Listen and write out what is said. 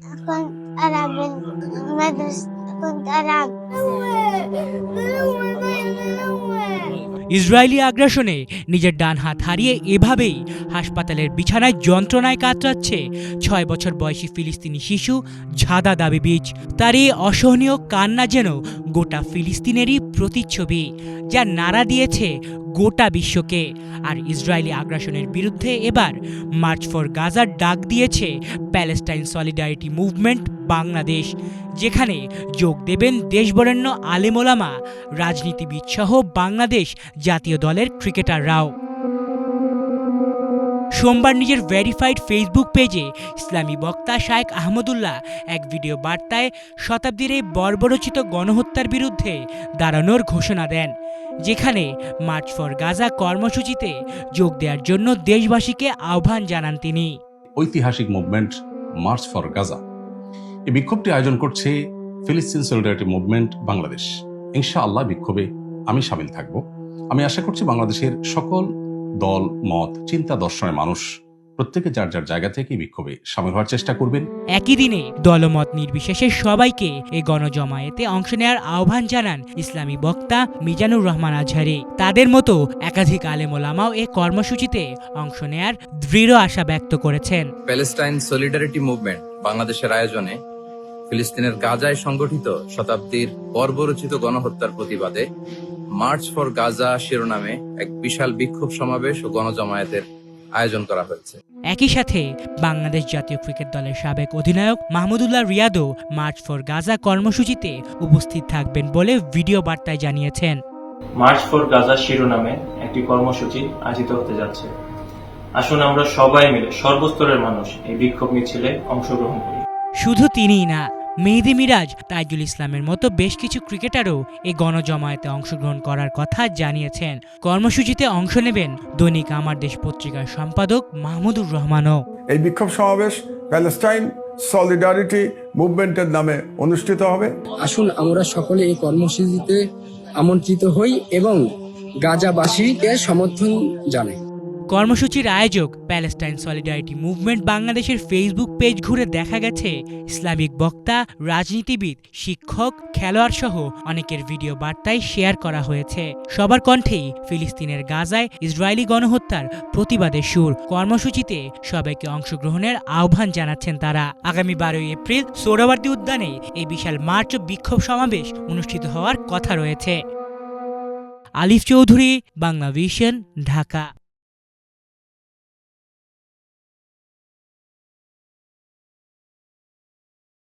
كنت ألعب بالمدرسة كنت ألعب Israeli আগ্রাসনে নিজের ডান হাত হারিয়ে এভাবেই হাসপাতালের বিছানায় যন্ত্রণায় কাতরাচ্ছে 6 বছর বয়সী ফিলিস্তিনি শিশু ঝাদা দাবিবিচ। তার এই অসহনীয় কান্না যেন গোটা ফিলিস্তিনেরই প্রতিচ্ছবি, যা নাড়া দিয়েছে গোটা বিশ্বকে। আর ইসরায়েলি আগ্রাসনের বিরুদ্ধে এবার মার্চ ফর গাজার ডাক দিয়েছে প্যালেস্টাইন সলিডারিটি মুভমেন্ট বাংলাদেশ, যেখানে যোগ দেবেন দেশবরেণ্য আলেমোলামা, রাজনীতিবিদ সহ বাংলাদেশ জাতীয় দলের ক্রিকেটাররাও। সোমবার নিজের ভেরিফাইড ফেসবুক পেজে ইসলামী বক্তা শায়েখ আহমদুল্লাহ এক ভিডিও বার্তায় শতাব্দীর এই বর্বরোচিত গণহত্যার বিরুদ্ধে দাঁড়ানোর ঘোষণা দেন, যেখানে মার্চ ফর গাজা কর্মসূচিতে যোগ দেওয়ার জন্য দেশবাসীকে আহ্বান জানান তিনি। ঐতিহাসিক মুভমেন্ট মার্চ ফর গাজা এই বিক্ষোভটি আয়োজন করছে ফিলিস্তিন সলিডারিটি মুভমেন্ট বাংলাদেশ। ইনশাআল্লাহ বিক্ষোভে আমি সামিল থাকব। আমি আশা করছি বাংলাদেশের সকল দল, মত, চিন্তা, দর্শনের মানুষ প্রত্যেকে যার যার জায়গা থেকে বিক্ষোভে সামিল হওয়ার চেষ্টা করবেন। একই দিনে দলমত নির্বিশেষে সবাইকে এই গণজমায়েতে অংশ নেওয়ার আহ্বান জানান ইসলামী বক্তা মিজানুর রহমান আজহারি। তাদের মতো একাধিক আলেমোলামাও এই কর্মসূচিতে অংশ নেয়ার দৃঢ় আশা ব্যক্ত করেছেন। প্যালেস্টাইন সলিডারিটি মুভমেন্ট বাংলাদেশের আয়োজনে ফিলিস্তিনের গাজায় সংগঠিত শতাব্দীর বর্বরোচিত গণহত্যার প্রতিবাদে মার্চ ফর গাজা শিরোনামে এক বিশাল বিক্ষোভ সমাবেশ ও গণজমায়েতের আয়োজন করা হয়েছে। একই সাথে বাংলাদেশ জাতীয় ক্রিকেট দলের সাবেক অধিনায়ক মাহমুদুল্লাহ রিয়াদও মার্চ ফর গাজা কর্মসূচিতে উপস্থিত থাকবেন বলে ভিডিও বার্তায় জানিয়েছেন। মার্চ ফর গাজা শিরোনামে একটি কর্মসূচি আয়োজিত হতে যাচ্ছে। আসুন আমরা সবাই মিলে সর্বস্তরের মানুষ এই বিক্ষোভ মিছিলে অংশগ্রহণ করি। শুধু তিনিই না, মেহেদী মিরাজ, তাইজুল ইসলামের মতো বেশ কিছু ক্রিকেটারও এই গণজমায়েতে অংশগ্রহণ করার কথা জানিয়েছেন। কর্মসূচিতে অংশ নেবেন দৈনিক আমার দেশ পত্রিকার সম্পাদক মাহমুদুর রহমানও। এই বিক্ষোভ সমাবেশ প্যালেস্টাইন সলিডারিটি মুভমেন্টের নামে অনুষ্ঠিত হবে। আসুন আমরা সকলে এই কর্মসূচিতে আমন্ত্রিত হই এবং গাজাবাসীকে সমর্থন জানাই। কর্মসূচির আয়োজক প্যালেস্টাইন সলিডারিটি মুভমেন্ট বাংলাদেশের ফেসবুক পেজ ঘুরে দেখা গেছে ইসলামিক বক্তা, রাজনীতিবিদ, শিক্ষক, খেলোয়াড় সহ অনেকের ভিডিও বার্তায় শেয়ার করা হয়েছে। সবার কণ্ঠেই ফিলিস্তিনের গাজায় ইসরায়েলি গণহত্যার প্রতিবাদের সুর। কর্মসূচিতে সবাইকে অংশগ্রহণের আহ্বান জানাচ্ছেন তারা। আগামী 12 এপ্রিল সোহরাওয়ার্দী উদ্যানে এই বিশাল মার্চ ও বিক্ষোভ সমাবেশ অনুষ্ঠিত হওয়ার কথা রয়েছে। আলিফ চৌধুরী, বাংলা ভিশন, ঢাকা।